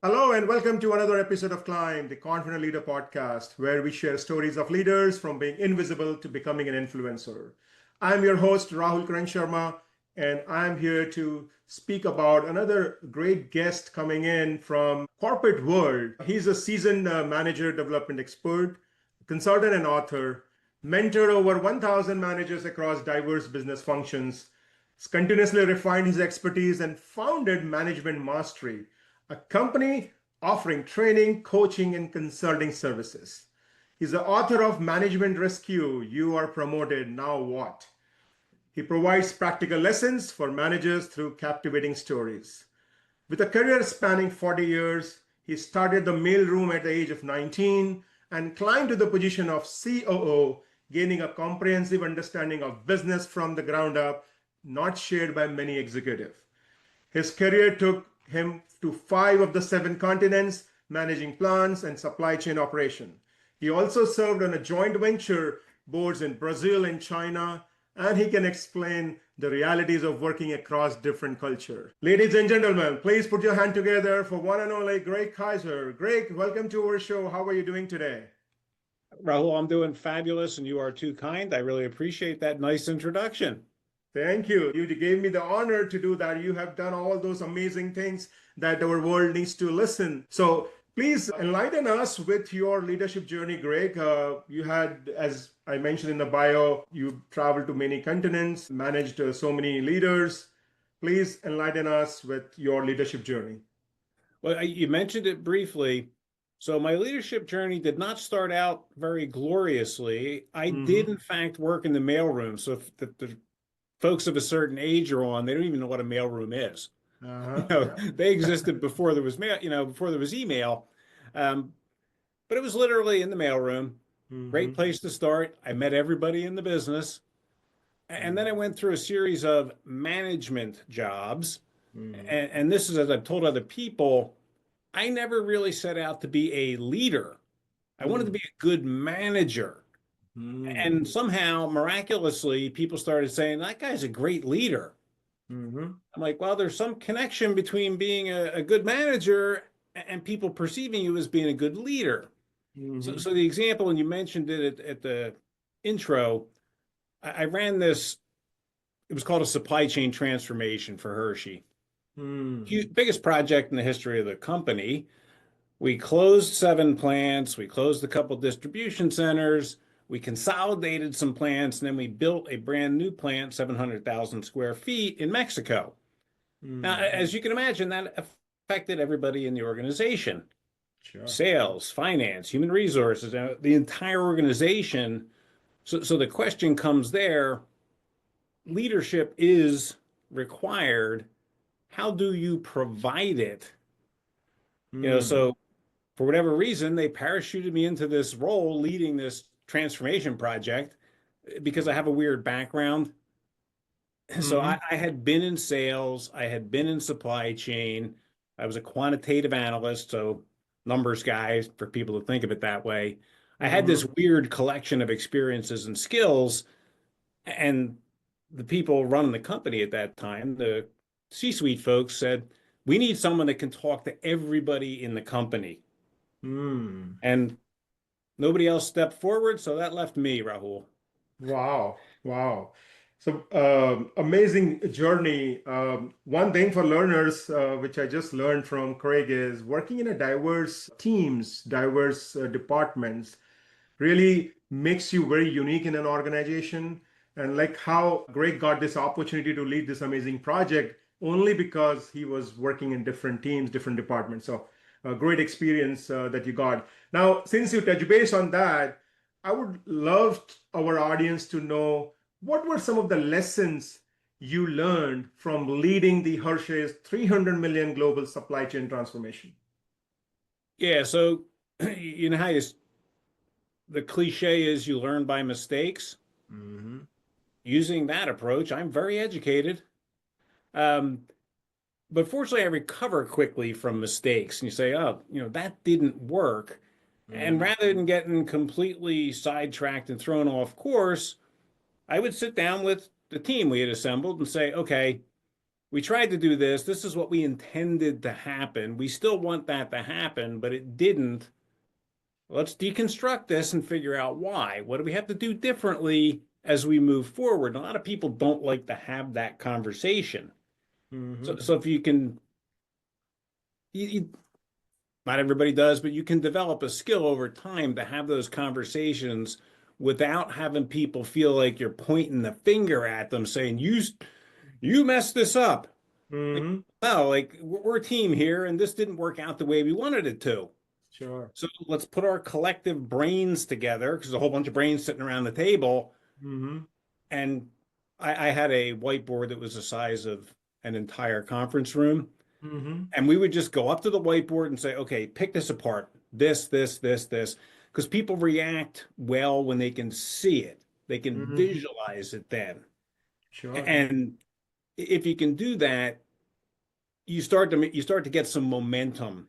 Hello and welcome to another episode of Climb, the Confident Leader podcast, where we share stories of leaders from being invisible to becoming an influencer. I'm your host, Rahul Karan Sharma, and I'm here to speak about another great guest coming in from corporate world. He's a seasoned manager development expert, consultant and author, mentored over 1,000 managers across diverse business functions, continuously refined his expertise and founded Management Mastery, a company offering training, coaching, and consulting services. He's the author of Management Rescue, You Are Promoted, Now What? He provides practical lessons for managers through captivating stories. With a career spanning 40 years, he started the Mailroom at the age of 19 and climbed to the position of COO, gaining a comprehensive understanding of business from the ground up, not shared by many executives. His career took him to 5 of the 7 continents, managing plants and supply chain operation. He also served on a joint venture boards in Brazil and China, and he can explain the realities of working across different cultures. Ladies and gentlemen, please put your hand together for one and only Greg Kaiser. Greg, welcome to our show. How are you doing today? Rahul, I'm doing fabulous, and you are too kind. I really appreciate that nice introduction. Thank you. You gave me the honor to do that. You have done all those amazing things that our world needs to listen. So please enlighten us with your leadership journey, Greg. You had, as I mentioned in the bio, you traveled to many continents, managed so many leaders. Please enlighten us with your leadership journey. Well, you mentioned it briefly. So my leadership journey did not start out very gloriously. I did, in fact, work in the mailroom. So if the folks of a certain age are on, they don't even know what a mailroom is. They existed before there was mail, before there was email. But it was literally in the mailroom. Great place to start. I met everybody in the business. And then I went through a series of management jobs. And this is, as I've told other people, I never really set out to be a leader. I wanted to be a good manager. And somehow, miraculously, people started saying, that guy's a great leader. I'm like, well, there's some connection between being a good manager and people perceiving you as being a good leader. So the example, and you mentioned it at the intro, I ran this, it was called a supply chain transformation for Hershey. Biggest project in the history of the company. We closed 7 plants, we closed a couple distribution centers, we consolidated some plants, and then we built a brand new plant, 700,000 square feet in Mexico. Now, as you can imagine, that affected everybody in the organization. Sales, finance, human resources, the entire organization. So the question comes there, leadership is required. How do you provide it? So for whatever reason, they parachuted me into this role leading this transformation project because I have a weird background. So I had been in sales, I had been in supply chain, I was a quantitative analyst, so numbers guy for people to think of it that way. I had this weird collection of experiences and skills, and the people running the company at that time, the C-suite folks, said, we need someone that can talk to everybody in the company. And nobody else stepped forward, so that left me, Rahul. Wow. So amazing journey. One thing for learners, which I just learned from Craig, is working in a diverse teams, diverse departments, really makes you very unique in an organization. And like how Greg got this opportunity to lead this amazing project only because he was working in different teams, different departments. So a great experience that you got. Now, since you touch base on that, I would love our audience to know what were some of the lessons you learned from leading the Hershey's 300 million global supply chain transformation? Yeah, so you know how the cliche is you learn by mistakes. Using that approach, I'm very educated. But fortunately, I recover quickly from mistakes. And you say, oh, that didn't work. And rather than getting completely sidetracked and thrown off course, I would sit down with the team we had assembled and say, okay, we tried to do this. This is what we intended to happen. We still want that to happen, but it didn't. Let's deconstruct this and figure out why. What do we have to do differently as we move forward? A lot of people don't like to have that conversation. So if you can, not everybody does, but you can develop a skill over time to have those conversations without having people feel like you're pointing the finger at them saying, you messed this up. Like, Mm-hmm. no, like we're a team here and this didn't work out the way we wanted it to. Sure. So let's put our collective brains together because there's a whole bunch of brains sitting around the table. Mm-hmm. And I had a whiteboard that was the size of an entire conference room. Mm-hmm. And we would just go up to the whiteboard and say, okay, pick this apart. This. Because people react well when they can see it. They can Mm-hmm. visualize it then. Sure. And if you can do that, you start to get some momentum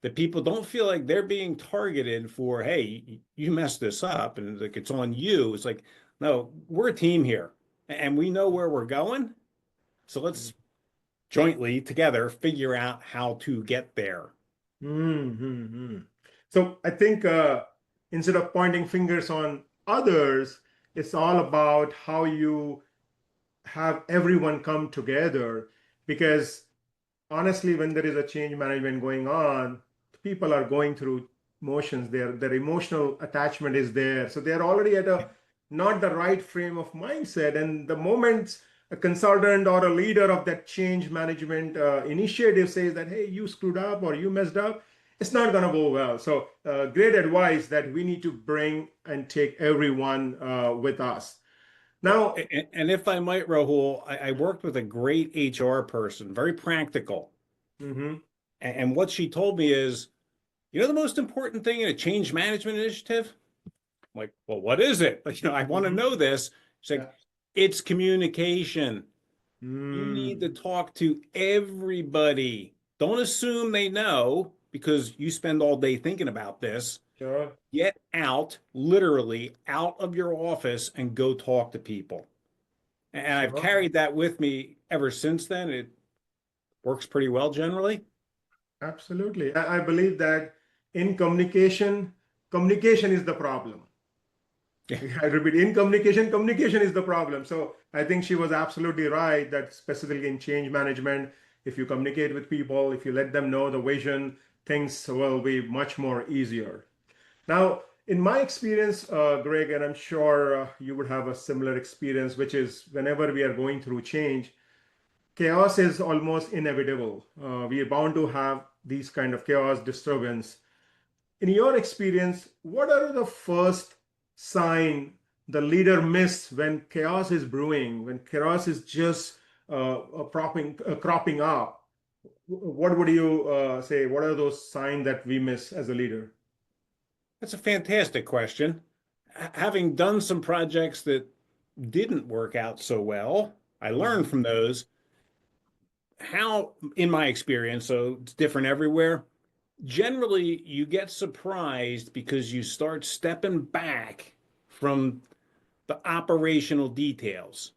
that people don't feel like they're being targeted for, hey, you messed this up and like it's on you. It's like, no, we're a team here and we know where we're going. So let's jointly together figure out how to get there. Mm-hmm. So I think instead of pointing fingers on others, it's all about how you have everyone come together. Because honestly, when there is a change management going on, people are going through motions. Their emotional attachment is there, so they're already at a not the right frame of mindset. And the moment a consultant or a leader of that change management initiative says that, hey, you screwed up or you messed up, it's not going to go well. So great advice that we need to bring and take everyone with us. Well, Now, and if I might, Rahul, I worked with a great HR person, very practical. mhm, And what she told me is, the most important thing in a change management initiative? I'm like, well, what is it? Like, I want to mhm, know this. She's like, yeah. it's communication. You need to Mm, talk to everybody. Don't assume they know because you spend all day thinking about this. sure. Get out, literally out of your office and go talk to people. And I've Sure. carried that with me ever since then. It works pretty well generally. Absolutely. I believe that in communication, communication is the problem. Yeah. I repeat, in communication, communication is the problem. So I think she was absolutely right that specifically in change management, if you communicate with people, if you let them know the vision, things will be much more easier. Now, in my experience, Greg, and I'm sure you would have a similar experience, which is whenever we are going through change, chaos is almost inevitable. We are bound to have these kind of chaos, disturbance. In your experience, what are the first sign the leader miss when chaos is brewing, when chaos is just cropping up? What would you say? What are those signs that we miss as a leader? That's a fantastic question. Having done some projects that didn't work out so well, I learned Mhm. from those how, in my experience, so it's different everywhere. Generally, you get surprised because you start stepping back from the operational details.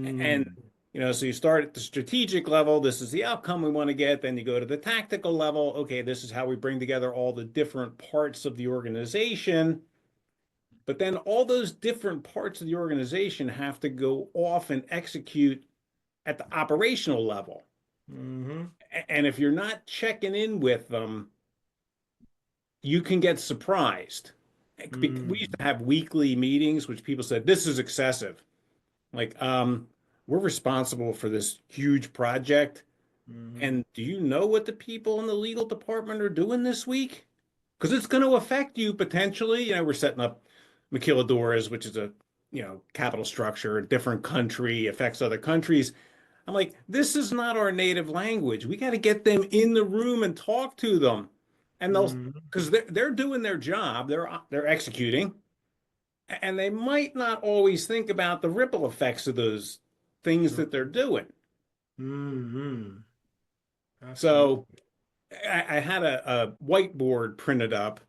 And, Mm, so you start at the strategic level. This is the outcome we want to get. Then you go to the tactical level. Okay, this is how we bring together all the different parts of the organization. But then all those different parts of the organization have to go off and execute at the operational level. mhm, And if you're not checking in with them, you can get surprised. We used mm, to have weekly meetings, which people said, this is excessive. Like, we're responsible for this huge project. mhm, And do you know what the people in the legal department are doing this week? Because it's going to affect you potentially. We're setting up maquiladoras, which is a capital structure, a different country, affects other countries. I'm like, this is not our native language. We got to get them in the room and talk to them, and they'll mhm, because they're doing their job. They're executing, and they might not always think about the ripple effects of those things sure. that they're doing. Mhm. So Absolutely. I had a whiteboard printed up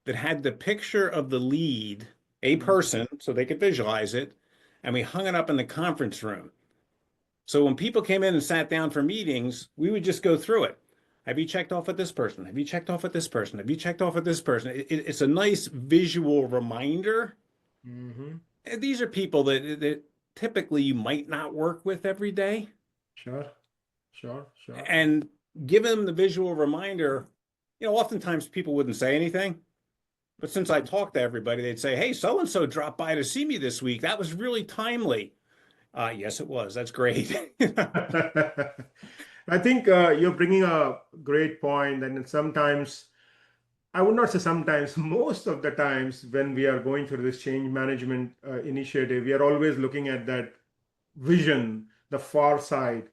that had the picture of the lead, a Mhm. person, so they could visualize it, and we hung it up in the conference room. So when people came in and sat down for meetings, we would just go through it. Have you checked off with this person? Have you checked off with this person? Have you checked off with this person? It's a nice visual reminder. Mm-hmm. And these are people that typically you might not work with every day. Sure, sure, sure. And give them the visual reminder, oftentimes people wouldn't say anything. But since I talked to everybody, they'd say, hey, so-and-so dropped by to see me this week. That was really timely. Yes, it was. That's great. I think you're bringing a great point, and sometimes, I would not say sometimes, most of the times when we are going through this change management initiative, we are always looking at that vision, the far side,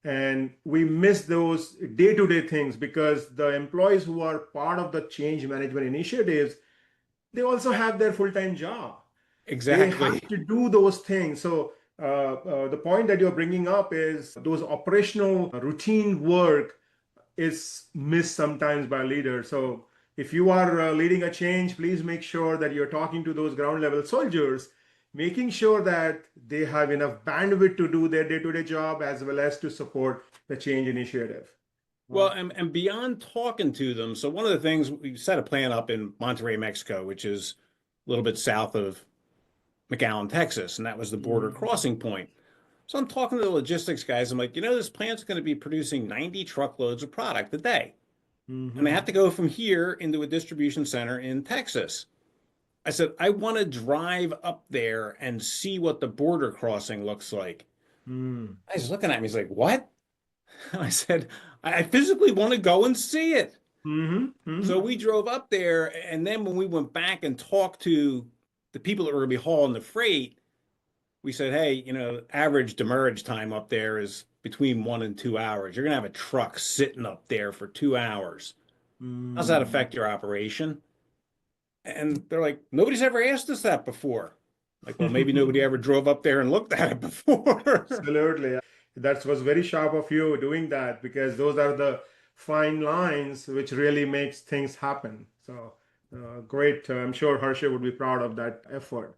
and we miss those day-to-day things because the employees who are part of the change management initiatives, they also have their full-time job. They Exactly. have to do those things. So the point that you're bringing up is those operational routine work is missed sometimes by leaders. So if you are leading a change, please make sure that you're talking to those ground level soldiers, making sure that they have enough bandwidth to do their day-to-day job as well as to support the change initiative. Well, and beyond talking to them, so one of the things we set a plan up in Monterrey, Mexico, which is a little bit south of McAllen, Texas, and that was the border Mhm. crossing point. So I'm talking to the logistics guys. I'm like, this plant's going to be producing 90 truckloads of product a day. And they have Mhm. to go from here into a distribution center in Texas. I said, I want to drive up there and see what the border crossing looks like. Mhm. He's looking at me. He's like, what? And I said, I physically want to go and see it. Mhm. So Mhm. we drove up there. And then when we went back and talked to the people that were going to be hauling the freight, we said, hey, average demurrage time up there is between 1 and 2 hours. You're going to have a truck sitting up there for 2 hours. How's that Mhm. affect your operation? And they're like, nobody's ever asked us that before. Like, well, maybe nobody ever drove up there and looked at it before. Absolutely. That was very sharp of you doing that because those are the fine lines which really makes things happen. So great. I'm sure Hershey would be proud of that effort.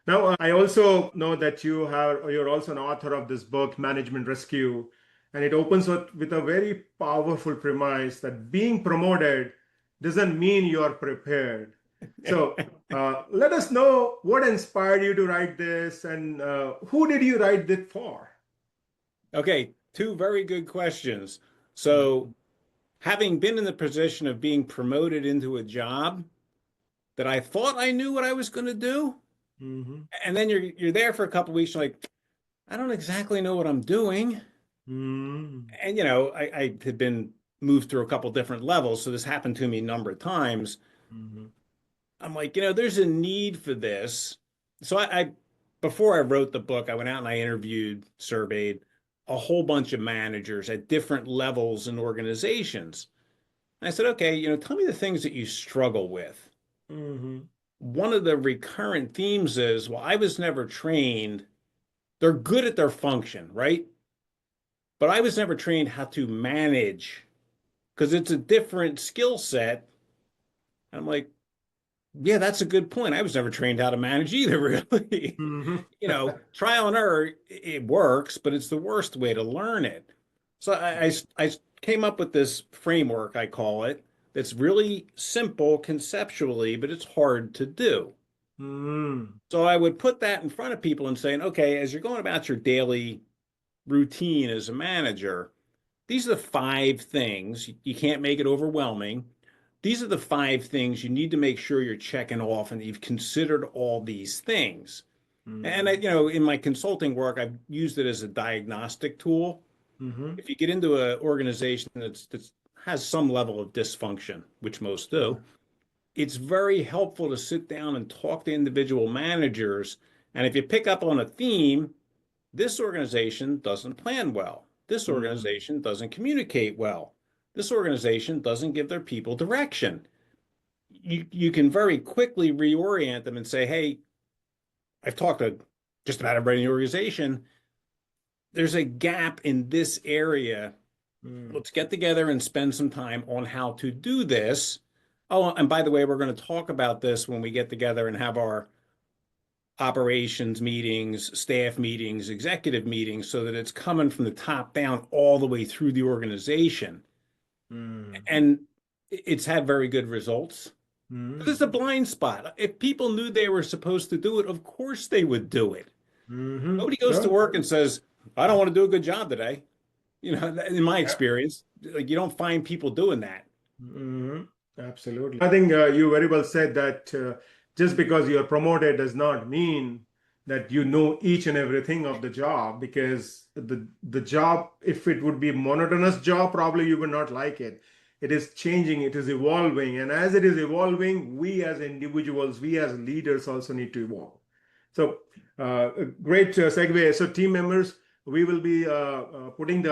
Now, I also know that you're also an author of this book, Management Rescue, and it opens with a very powerful premise that being promoted doesn't mean you are prepared. So let us know what inspired you to write this and who did you write it for? Okay, two very good questions. So, having been in the position of being promoted into a job that I thought I knew what I was going to do, Mm-hmm. and then you're there for a couple of weeks, you're like, I don't exactly know what I'm doing. Mm-hmm. And I had been moved through a couple different levels, so this happened to me a number of times. Mm-hmm. I'm like, there's a need for this. So I before I wrote the book, I went out and I interviewed, surveyed a whole bunch of managers at different levels in organizations. And I said, okay, tell me the things that you struggle with. Mm-hmm. One of the recurrent themes is, well, I was never trained. They're good at their function, right? But I was never trained how to manage because it's a different skill set. I'm like, yeah, that's a good point. I was never trained how to manage either, really. Mm-hmm. Trial and error, it works, but it's the worst way to learn it. So I came up with this framework, I call it, that's really simple conceptually, but it's hard to do. Mm-hmm. So I would put that in front of people and saying, okay, as you're going about your daily routine as a manager, these are the 5 things. You can't make it overwhelming. These are the 5 things you need to make sure you're checking off and you've considered all these things. And in my consulting work, I've used it as a diagnostic tool. Mm-hmm. If you get into an organization that's has some level of dysfunction, which most do, it's very helpful to sit down and talk to individual managers. And if you pick up on a theme, this organization doesn't plan well. This Mm-hmm. organization doesn't communicate well. This organization doesn't give their people direction. You can very quickly reorient them and say, hey, I've talked to just about everybody in the organization. There's a gap in this area. Mm-hmm. Let's get together and spend some time on how to do this. Oh, and by the way, we're going to talk about this when we get together and have our operations meetings, staff meetings, executive meetings, so that it's coming from the top down all the way through the organization. Mm. And it's had very good results. But Mm. it's a blind spot. If people knew they were supposed to do it, of course they would do it. Mm-hmm. Nobody goes to Sure. work and says, I don't want to do a good job today. In my Yeah. experience, like you don't find people doing that. Mhm. Absolutely. I think you very well said that just because you're promoted does not mean that you know each and everything of the job, because the job, if it would be a monotonous job, probably you would not like it. It is changing, it is evolving, and as it is evolving, we as individuals, we as leaders also need to evolve. So, a great segue. So, team members, we will be putting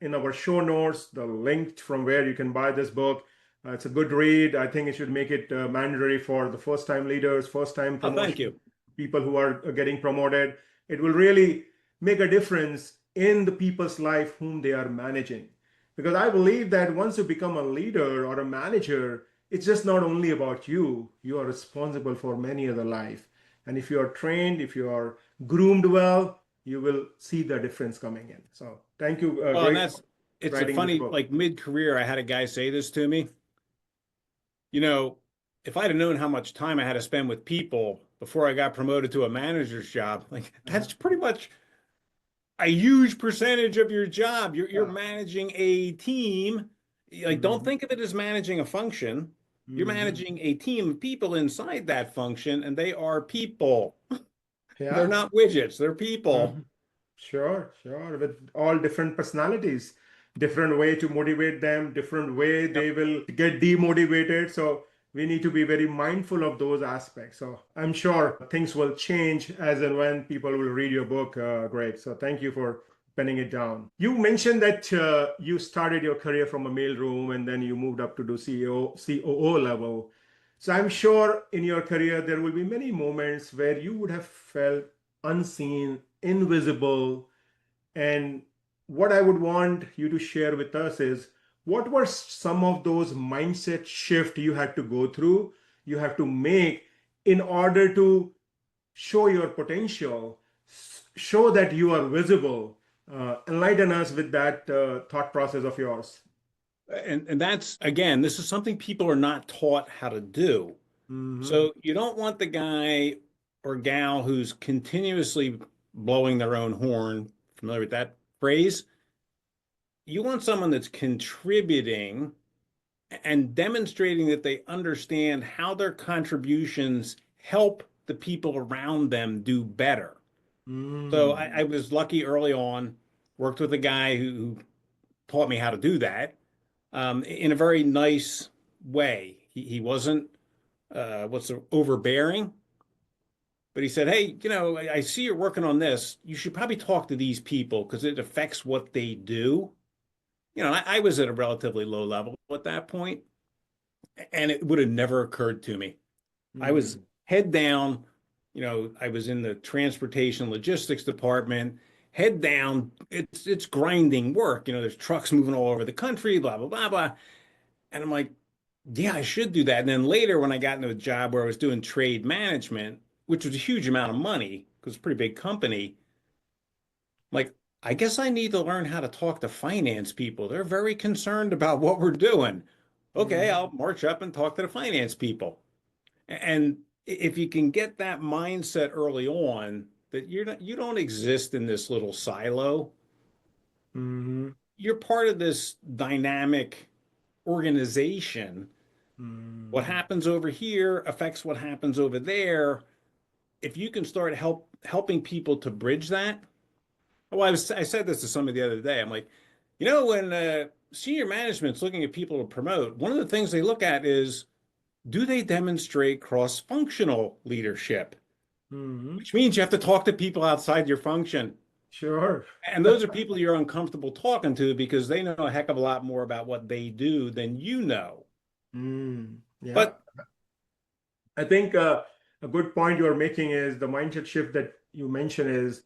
in our show notes the link from where you can buy this book. It's a good read. I think it should make it mandatory for the first-time leaders, first-time Oh, thank promotion, you. people who are getting promoted. It will really make a difference in the people's life whom they are managing. Because I believe that once you become a leader or a manager, it's just not only about you. You are responsible for many other life. And if you are trained, if you are groomed well, you will see the difference coming in. So thank you, Well, and Greg, for it's a writing this funny, book. like mid-career, I had a guy say this to me. You know, if I'd have known how much time I had to spend with people before I got promoted to a manager's job, like Uh-huh. that's pretty much a huge percentage of your job. You're Yeah. managing a team. Like, don't Mhm. think of it as managing a function. You're Mhm. managing a team of people inside that function, and they are people. They're Yeah. not widgets, they're people. Mhm. Sure, sure. With all different personalities, different way to motivate them, different way Yep. they will get demotivated. So we need to be very mindful of those aspects. So I'm sure things will change as and when people will read your book, Greg. So thank you for penning it down. You mentioned that you started your career from a mailroom and then you moved up to do COO level. So I'm sure in your career there will be many moments where you would have felt unseen, invisible. And what I would want you to share with us is what were some of those mindset shift you had to go through, you have to make in order to show your potential, show that you are visible. Enlighten us with that thought process of yours. And that's again, this is something people are not taught how to do. Mm-hmm. So you don't want the guy or gal who's continuously blowing their own horn, familiar with that phrase? You want someone that's contributing and demonstrating that they understand how their contributions help the people around them do better. So I Mm. was lucky early on, worked with a guy who taught me how to do that in a very nice way. He wasn't what's the overbearing, but he said, "Hey, I see you're working on this. You should probably talk to these people because it affects what they do." I was at a relatively low level at that point, and it would have never occurred to me. I was Mm. head down. I was in the transportation logistics department, head down. It's grinding work. There's trucks moving all over the country, blah blah blah blah. And I'm like, yeah, I should do that. And then later, when I got into a job where I was doing trade management, which was a huge amount of money because it's a pretty big company, like, I guess I need to learn how to talk to finance people. They're very concerned about what we're doing. Okay, Mm. I'll march up and talk to the finance people. And if you can get that mindset early on that you don't exist in this little silo, Mm. you're part of this dynamic organization. What Mm. happens over here affects what happens over there. If you can start helping people to bridge that. Oh, I said this to somebody the other day. I'm like, when senior management's looking at people to promote, one of the things they look at is, do they demonstrate cross-functional leadership? Mm. Which means you have to talk to people outside your function. Sure. And those are people you're uncomfortable talking to because they know a heck of a lot more about what they do than you know. Mm. Yeah. But I think a good point you are making is the mindset shift that you mentioned is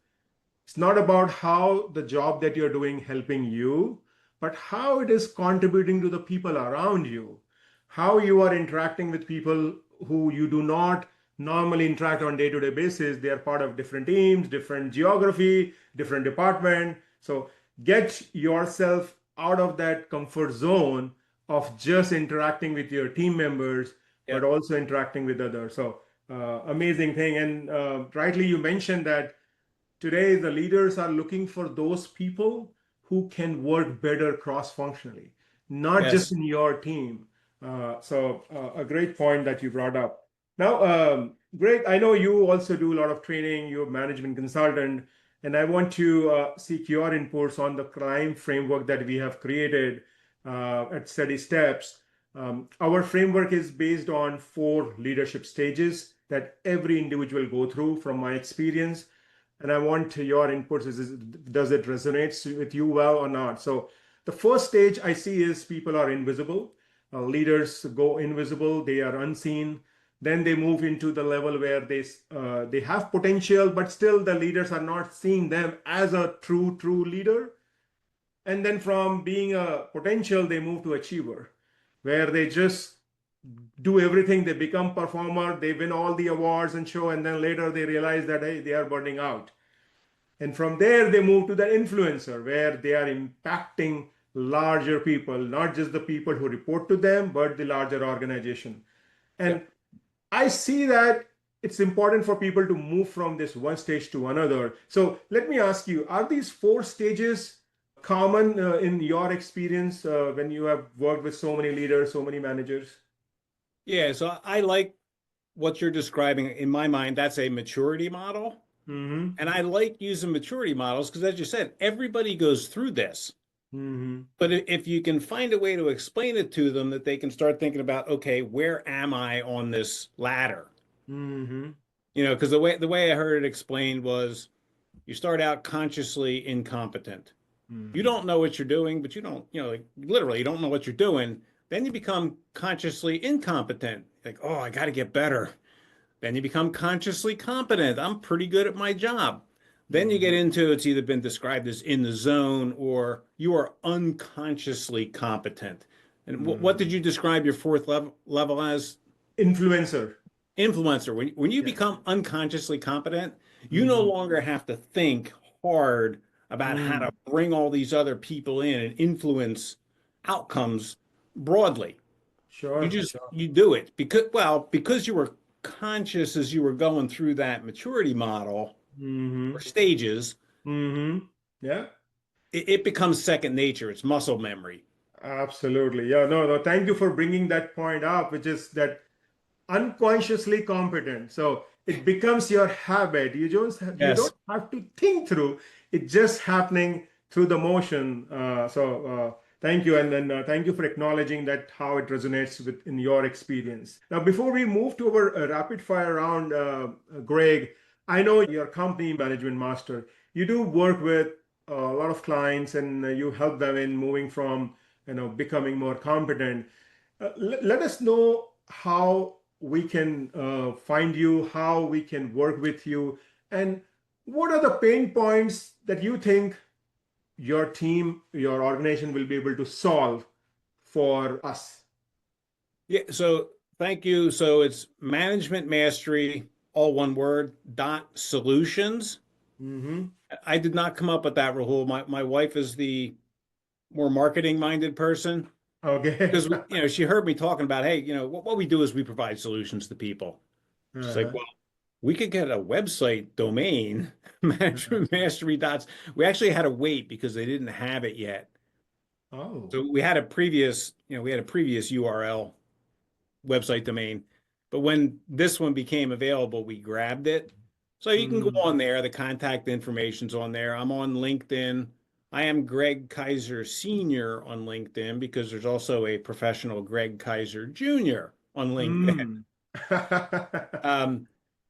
it's not about how the job that you're doing helping you, but how it is contributing to the people around you, how you are interacting with people who you do not normally interact on day-to-day basis. They are part of different teams, different geography, different department. So get yourself out of that comfort zone of just interacting with your team members, but Yep. also interacting with others. So amazing thing. And rightly you mentioned that today the leaders are looking for those people who can work better cross-functionally, not just Yes. in your team. A great point that you brought up. Now, Greg, I know you also do a lot of training, you're a management consultant, and I want to seek your inputs on the crime framework that we have created at Steady Steps. Our framework is based on 4 leadership stages that every individual go through from my experience. And I want your inputs. Does it resonate with you well or not? So the first stage I see is people are invisible. Leaders go invisible. They are unseen. Then they move into the level where they have potential, but still the leaders are not seeing them as a true leader. And then from being a potential, they move to achiever, where they just do everything. They become performer. They win all the awards and show, and then later they realize that hey, they are burning out. And from there, they move to the influencer, where they are impacting larger people, not just the people who report to them, but the larger organization. And Yep. I see that it's important for people to move from this one stage to another. So let me ask you, are these 4 stages common in your experience when you have worked with so many leaders, so many managers? Yeah. So I like what you're describing. In my mind, that's a maturity model. Mm-hmm. And I like using maturity models because, as you said, everybody goes through this. Mm-hmm. But if you can find a way to explain it to them that they can start thinking about, okay, where am I on this ladder? Mm-hmm. Because the way I heard it explained was you start out consciously incompetent. You Mm-hmm. don't know what you're doing, but you don't, like literally you don't know what you're doing. Then you become consciously incompetent. Like, oh, I got to get better. Then you become consciously competent. I'm pretty good at my job. Then you get Mm-hmm. into it's either been described as in the zone or you are unconsciously competent. And what did Mm-hmm. you describe your fourth level as? Influencer. Influencer. When you Yes. become unconsciously competent, you no Mm-hmm. longer have to think hard about how to Mm. bring all these other people in and influence outcomes broadly. You Sure, just sure. you do it because you were conscious as you were going through that maturity model or Mm-hmm. stages, Mm-hmm. Yeah. it becomes second nature. It's muscle memory. Absolutely. Yeah, no, no. Thank you for bringing that point up, which is that unconsciously competent. So it becomes your habit. You Yes. don't have to think through. It's just happening through the motion. Thank you, and then thank you for acknowledging that how it resonates with in your experience. Now, before we move to our rapid fire round, Greg, I know you're company management master. You do work with a lot of clients, and you help them in moving from becoming more competent. Let us know how we can find you, how we can work with you, and what are the pain points that you think your team, your organization will be able to solve for us. Yeah. So thank you. So it's management mastery, all one word, dot solutions. Mm-hmm. I did not come up with that, Rahul. My wife is the more marketing minded person Okay. because she heard me talking about, hey, what we do is we provide solutions to people. She's like, Uh-huh. well, we could get a website domain, management mastery dots. We actually had to wait because they didn't have it yet. Oh. So we had a previous URL website domain, but when this one became available, we grabbed it. So you can go Mm. on there. The contact information's on there. I'm on LinkedIn. I am Greg Kaiser Sr. on LinkedIn because there's also a professional Greg Kaiser Jr. on LinkedIn. Mm. Um,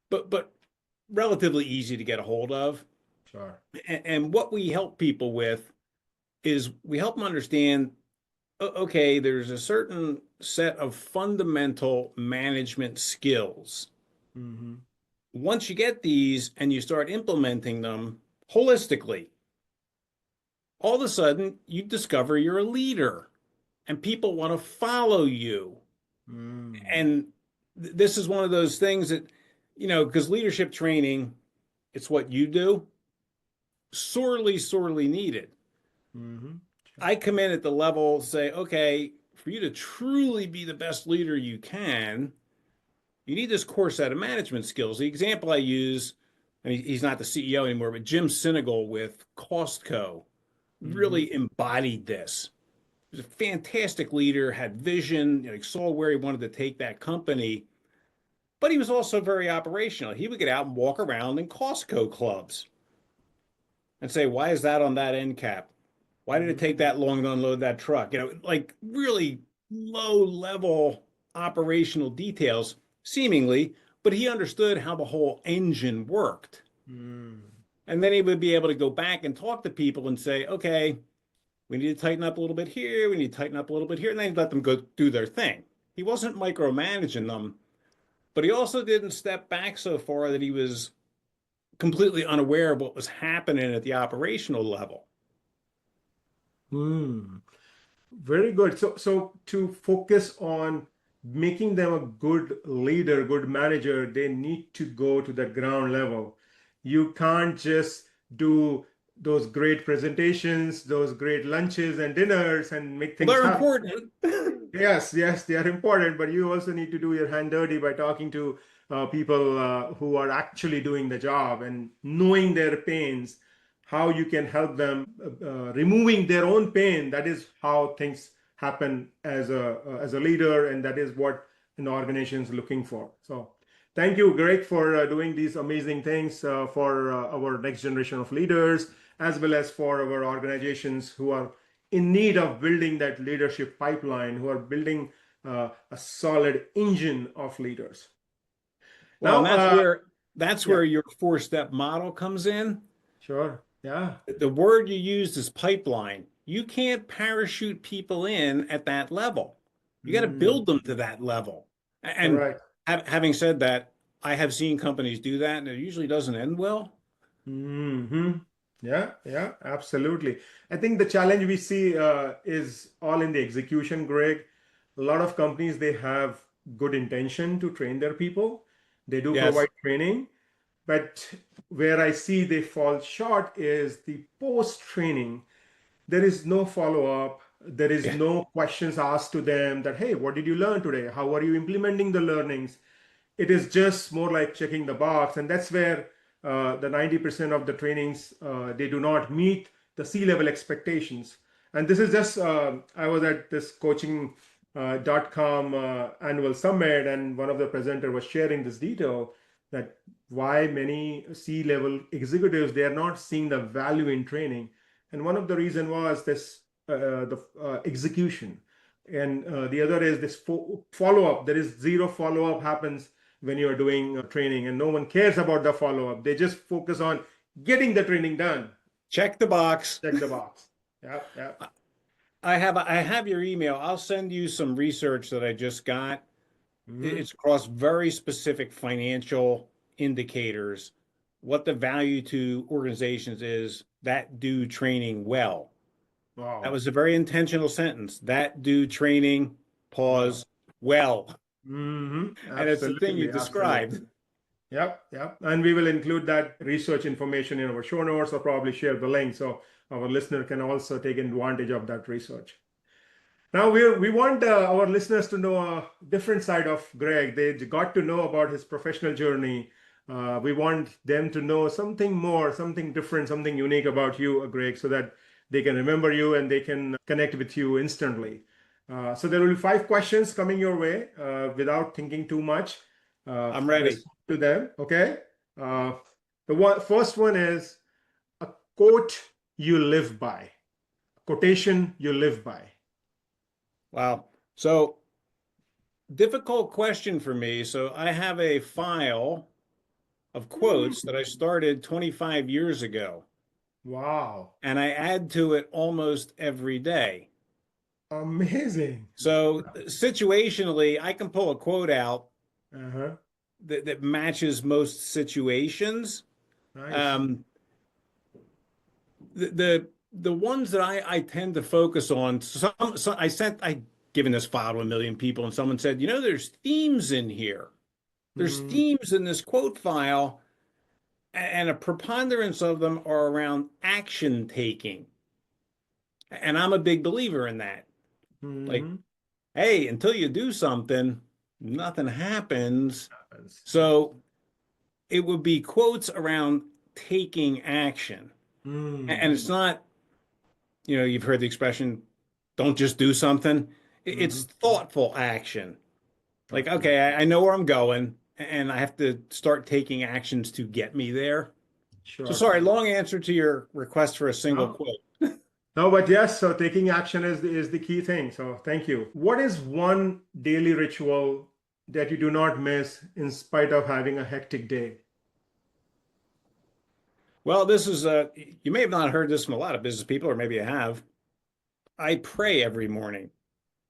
but relatively easy to get a hold of. Sure. And what we help people with is we help them understand, okay, there's a certain set of fundamental management skills. Mm-hmm. Once you get these and you start implementing them holistically, all of a sudden you discover you're a leader and people want to follow you. Mm. And this is one of those things that because leadership training, it's what you do, sorely, sorely needed. Mm-hmm. I come in at the level, say, okay, for you to truly be the best leader you can, you need this core set of management skills. The example I use, and he's not the CEO anymore, but Jim Sinegal with Costco Mm-hmm. really embodied this. He was a fantastic leader, had vision, he saw where he wanted to take that company, but he was also very operational. He would get out and walk around in Costco clubs and say, why is that on that end cap? Why did it take that long to unload that truck? Like really low level operational details, seemingly, but he understood how the whole engine worked. Mm-hmm. And then he would be able to go back and talk to people and say, okay, we need to tighten up a little bit here. We need to tighten up a little bit here. And then he'd let them go do their thing. He wasn't micromanaging them, but he also didn't step back so far that he was completely unaware of what was happening at the operational level. Mm. Very good. So to focus on making them a good leader, good manager, they need to go to the ground level. You can't just do those great presentations, those great lunches and dinners and make Well, things they're happen. important. Yes, yes, they are important, but you also need to do your hand dirty by talking to people who are actually doing the job and knowing their pains, how you can help them removing their own pain. That is how things happen as a leader, and that is what an organization is looking for. So, thank you, Greg, for doing these amazing things for our next generation of leaders, as well as for our organizations who are in need of building that leadership pipeline, who are building a solid engine of leaders. Well, Now, and that's where yeah, your four-step model comes in. sure, yeah, The word you used is pipeline. You can't parachute people in at that level. You got to mm, build them to that level. And correct. having said that, I have seen companies do that, and it usually doesn't end well. Hmm. Yeah, yeah, absolutely. I think the challenge we see is all in the execution, Greg. A lot of companies, they have good intention to train their people. They do Yes. provide training, but where I see they fall short is the post training. There is no follow up. There is Yeah. no questions asked to them that, hey, what did you learn today? How are you implementing the learnings? It is just more like checking the box. And that's where the 90% of the trainings, they do not meet the C-level expectations. And this is just, I was at this coaching.com annual summit, and one of the presenters was sharing this detail that why many C-level executives, they are not seeing the value in training. And one of the reason was this the execution, and the other is this follow-up. There is zero follow-up happens when you are doing training, and no one cares about the follow-up. They just focus on getting the training done. Check the box. Check the box. Yeah, yeah. I have your email. I'll send you some research that I just got. Mhm. It's across very specific financial indicators, what the value to organizations is that do training well. That Wow. was a very intentional sentence. That do training, Wow. pause, well. And it's the thing you Absolutely, described. absolutely. Yep, yep. And we will include that research information in our show notes, or probably share the link so our listener can also take advantage of that research. Now we want our listeners to know a different side of Greg. They got to know about his professional journey. We want them to know something more, something different, something unique about you, Greg, so that they can remember you and they can connect with you instantly. So there will be 5 questions coming your way without thinking too much. I'm ready. Respond to them, okay? Uh, first one is a quote you live by, quotation you live by. Wow. So, difficult question for me. So, I have a file of quotes that I started 25 years ago, Wow. and I add to it almost every day. Amazing. So, situationally, I can pull a quote out Uh-huh. that matches most situations. Nice. Um, the ones that I tend to focus on. I given this file to a million people, and someone said, there's themes in here. There's Mm-hmm. themes in this quote file, and a preponderance of them are around action taking. And I'm a big believer in that. Like, Mm-hmm. hey, until you do something, nothing happens. Yeah. So it would be quotes around taking action. And Mm-hmm. it's not, you've heard the expression, don't just do something. It's Mm-hmm. thoughtful action. Like, Absolutely. okay, I know where I'm going, and I have to start taking actions to get me there. So Sure. sorry, long answer to your request for a single No, quote. no, but yes, so taking action is the key thing. So thank you. What is one daily ritual that you do not miss in spite of having a hectic day? Well, you may have not heard this from a lot of business people, or maybe you have. I pray every morning.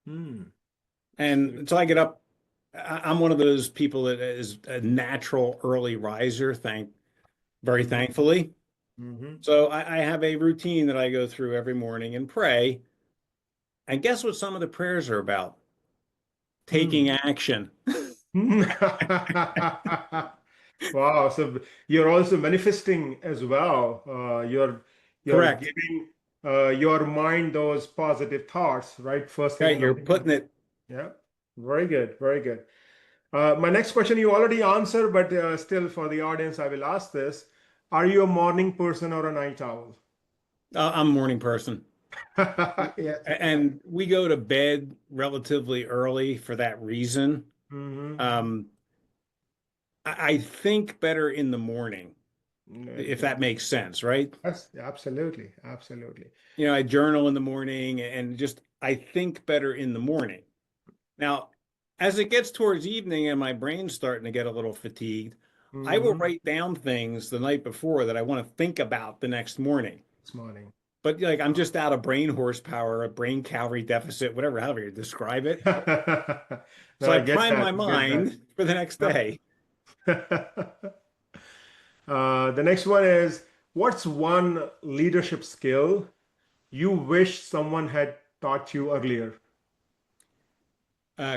Hmm. And until I get up, I'm one of those people that is a natural early riser, very Mm-hmm. thankfully. Mm-hmm. So I have a routine that I go through every morning and pray. And guess what some of the prayers are about? Taking action. Hmm. Wow. So you're also manifesting as well. You're Correct. giving your mind those positive thoughts, right? First thing Right. in the You're morning. putting it. Yeah. Very good. Very good. My next question you already answered, but still for the audience, I will ask this. Are you a morning person or a night owl? I'm a morning person. Yes. And we go to bed relatively early for that reason. Mm-hmm. Um, I think better in the morning, Very if good. that makes sense, right? Yes, absolutely. Absolutely. I journal in the morning and just I think better in the morning. Now, as it gets towards evening and my brain's starting to get a little fatigued, I will Mm-hmm. write down things the night before that I want to think about the next morning. This morning. But like I'm just out of brain horsepower, a brain calorie deficit, whatever, however you describe it. So No, I I get prime that. my I get that. mind for the next day. Yep. The next one is, what's one leadership skill you wish someone had taught you earlier?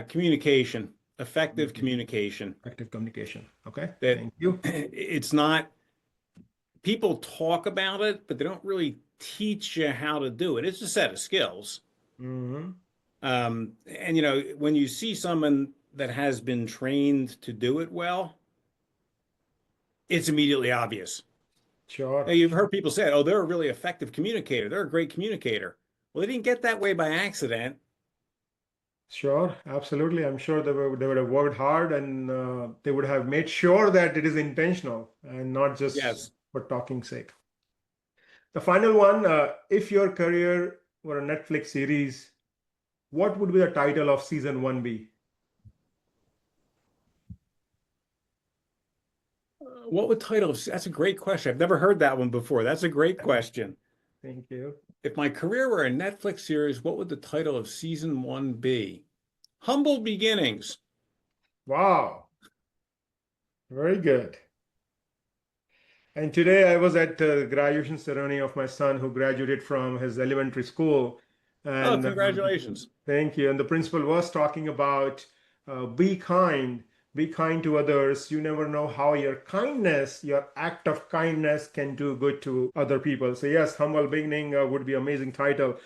Communication, effective Mhm. communication. Active communication. Okay, That thank you. it's not, people talk about it, but they don't really teach you how to do it. It's a set of skills. Hmm. And when you see someone that has been trained to do it well, it's immediately obvious. Now, Sure, you've sure, heard people say, "Oh, they're a really effective communicator. They're a great communicator." Well, they didn't get that way by accident. sure, absolutely. I'm sure they would have worked hard and they would have made sure that it is intentional and not just Yes. for talking sake. The final one, if your career were a Netflix series, what would be the title of season one be? What would title of, that's a great question. I've never heard that one before. That's a great question. Thank you. If my career were a Netflix series, what would the title of season one be? Humble Beginnings. Wow, very good. And today I was at the graduation ceremony of my son who graduated from his elementary school. Oh, And congratulations. thank you. And the principal was talking about be kind to others. You never know how your kindness, your act of kindness can do good to other people. So yes, Humble Beginning would be amazing title.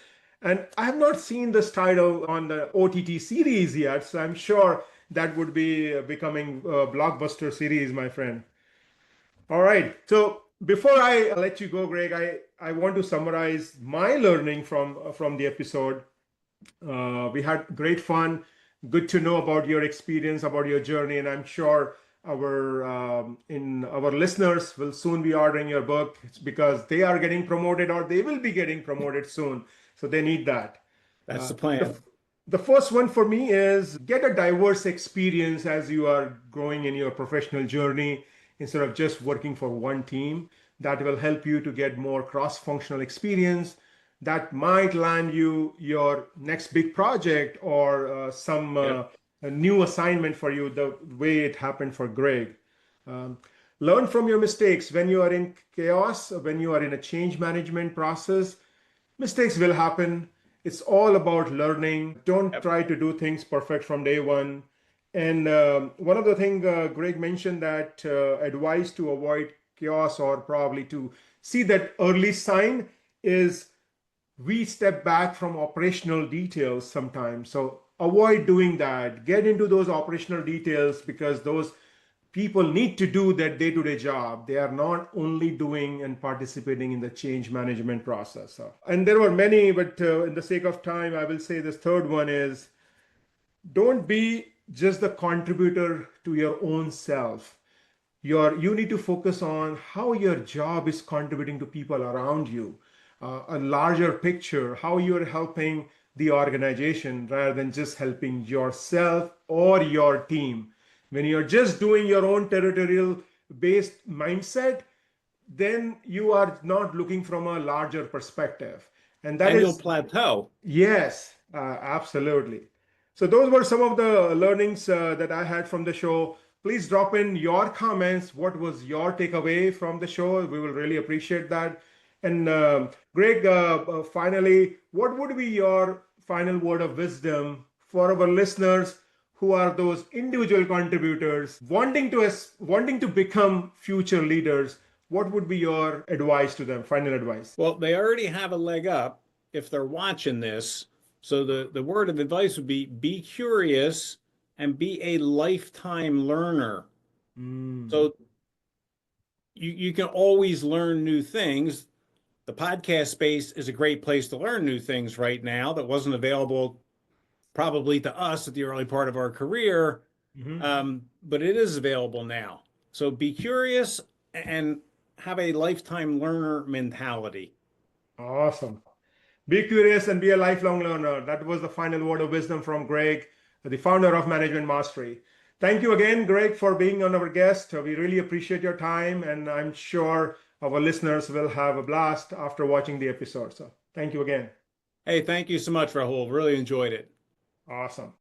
And I have not seen this title on the OTT series yet, so I'm sure that would be becoming a blockbuster series, my friend. All right. So before I let you go, Greg, I want to summarize my learning from the episode. We had great fun. Good to know about your experience, about your journey, and I'm sure our listeners will soon be ordering your book. It's because they are getting promoted or they will be getting promoted soon, so they need that. That's Uh, the the, plan. the first one for me is get a diverse experience as you are growing in your professional journey instead of just working for one team. That will help you to get more cross-functional experience that might land you your next big project or some Yep. a new assignment for you, the way it happened for Greg. Um, Learn from your mistakes when you are in chaos, when you are in a change management process. Mistakes will happen. It's all about learning. Don't Yep. try to do things perfect from day one. And one of the things Greg mentioned that advice to avoid chaos or probably to see that early sign is we step back from operational details sometimes. So avoid doing that. Get into those operational details because those people need to do that day-to-day job. They are not only doing and participating in the change management process. And there were many, but in the sake of time, I will say this third one is don't be just the contributor to your own self. You need to focus on how your job is contributing to people around you, a larger picture, how you're helping the organization rather than just helping yourself or your team. When you're just doing your own territorial based mindset, then you are not looking from a larger perspective. And that And you'll is plateau. yes, absolutely. So those were some of the learnings that I had from the show. Please drop in your comments. What was your takeaway from the show? We will really appreciate that. And Greg, finally, what would be your final word of wisdom for our listeners who are those individual contributors wanting to become future leaders? What would be your advice to them? Final advice. Well, they already have a leg up if they're watching this. So the word of advice would be curious and be a lifetime learner. Mm. So you can always learn new things. The podcast space is a great place to learn new things right now that wasn't available probably to us at the early part of our career, Mhm. but it is available now. So be curious and have a lifetime learner mentality. Awesome. Be curious and be a lifelong learner. That was the final word of wisdom from Greg, the founder of Management Mastery. Thank you again, Greg, for being on our guest. We really appreciate your time, and I'm sure our listeners will have a blast after watching the episode. So thank you again. Hey, thank you so much, Rahul. Really enjoyed it. Awesome.